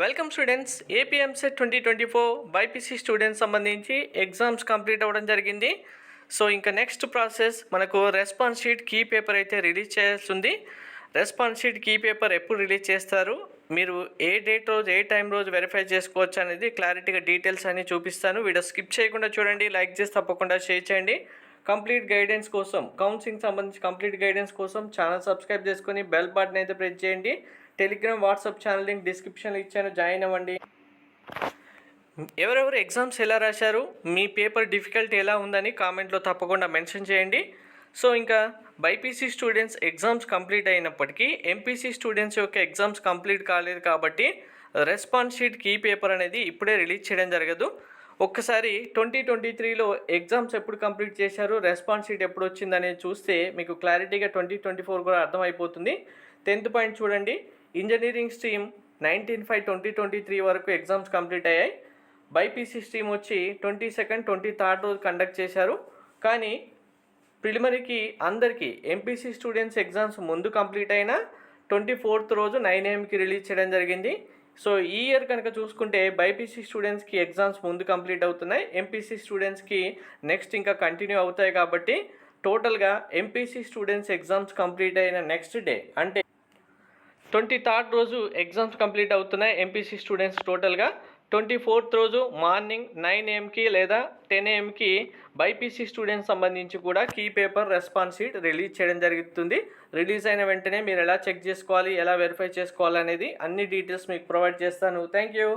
Welcome students. AP EAMCET 2024 BiPC students సంబంధించి exams complete అవ్వడం జరిగింది. సో ఇంకా నెక్స్ట్ ప్రాసెస్ మనకు రెస్పాన్స్ షీట్ కీ పేపర్ అయితే రిలీజ్ చేస్తుంది. రెస్పాన్స్ షీట్ కీ పేపర్ ఎప్పుడు రిలీజ్ చేస్తారు, మీరు ఏ డేట్ రోజు ఏ టైం రోజు వెరిఫై చేసుకోవచ్చు అనేది క్లారిటీగా డీటెయిల్స్ అన్ని చూపిస్తాను. వీడియో స్కిప్ చేయకుండా చూడండి, లైక్ చేసి తప్పకుండా షేర్ చేయండి. కంప్లీట్ గైడెన్స్ కోసం, కౌన్సిలింగ్ సంబంధించి కంప్లీట్ గైడెన్స్ కోసం ఛానల్ సబ్స్క్రైబ్ చేసుకొని బెల్ బటన్ అయితే ప్రెస్ చేయండి. టెలిగ్రామ్ వాట్సాప్ ఛానల్ లింక్ డిస్క్రిప్షన్లో ఇచ్చాను, జాయిన్ అవ్వండి. ఎవరెవరు ఎగ్జామ్స్ ఎలా రాశారు, మీ పేపర్ డిఫికల్టీ ఎలా ఉందని కామెంట్లో తప్పకుండా మెన్షన్ చేయండి. సో ఇంకా బైపీసీ స్టూడెంట్స్ ఎగ్జామ్స్ కంప్లీట్ అయినప్పటికీ ఎంపీసీ స్టూడెంట్స్ యొక్క ఎగ్జామ్స్ కంప్లీట్ కాలేదు కాబట్టి రెస్పాన్స్ షీట్ కీ పేపర్ అనేది ఇప్పుడే రిలీజ్ చేయడం జరగదు. ఒక్కసారి 2023లో ఎగ్జామ్స్ ఎప్పుడు కంప్లీట్ చేశారు, రెస్పాన్స్ షీట్ ఎప్పుడు వచ్చిందనేది చూస్తే మీకు క్లారిటీగా 2024 కూడా అర్థమైపోతుంది. 10th పాయింట్ చూడండి. ఇంజనీరింగ్ స్ట్రీమ్ 19/5/2023 వరకు ఎగ్జామ్స్ కంప్లీట్ అయ్యాయి. బైపీసీ స్ట్రీమ్ వచ్చి 22nd, 23rd రోజు కండక్ట్ చేశారు. కానీ ప్రిలిమినరీకి అందరికీ ఎంపీసీ స్టూడెంట్స్ ఎగ్జామ్స్ ముందు కంప్లీట్ అయినా 24th రోజు 9 AM రిలీజ్ చేయడం జరిగింది. సో ఈ ఇయర్ కనుక చూసుకుంటే బైపీసీ స్టూడెంట్స్కి ఎగ్జామ్స్ ముందు కంప్లీట్ అవుతున్నాయి, ఎంపీసీ స్టూడెంట్స్కి నెక్స్ట్ ఇంకా కంటిన్యూ అవుతాయి. కాబట్టి టోటల్గా ఎంపీసీ స్టూడెంట్స్ ఎగ్జామ్స్ కంప్లీట్ అయిన నెక్స్ట్ డే అంటే 23rd రోజు ఎగ్జామ్స్ కంప్లీట్ అవుతున్నాయి ఎంపీసీ స్టూడెంట్స్. టోటల్గా 24th రోజు మార్నింగ్ 9 AM లేదా 10 AM బైపీసీ స్టూడెంట్స్ సంబంధించి కూడా key paper response sheet release చేయడం జరుగుతుంది. రిలీజ్ అయిన వెంటనే మీరు ఎలా చెక్ చేసుకోవాలి, ఎలా వెరిఫై చేసుకోవాలి అనేది అన్ని డీటెయిల్స్ మీకు ప్రొవైడ్ చేస్తాను. Thank you.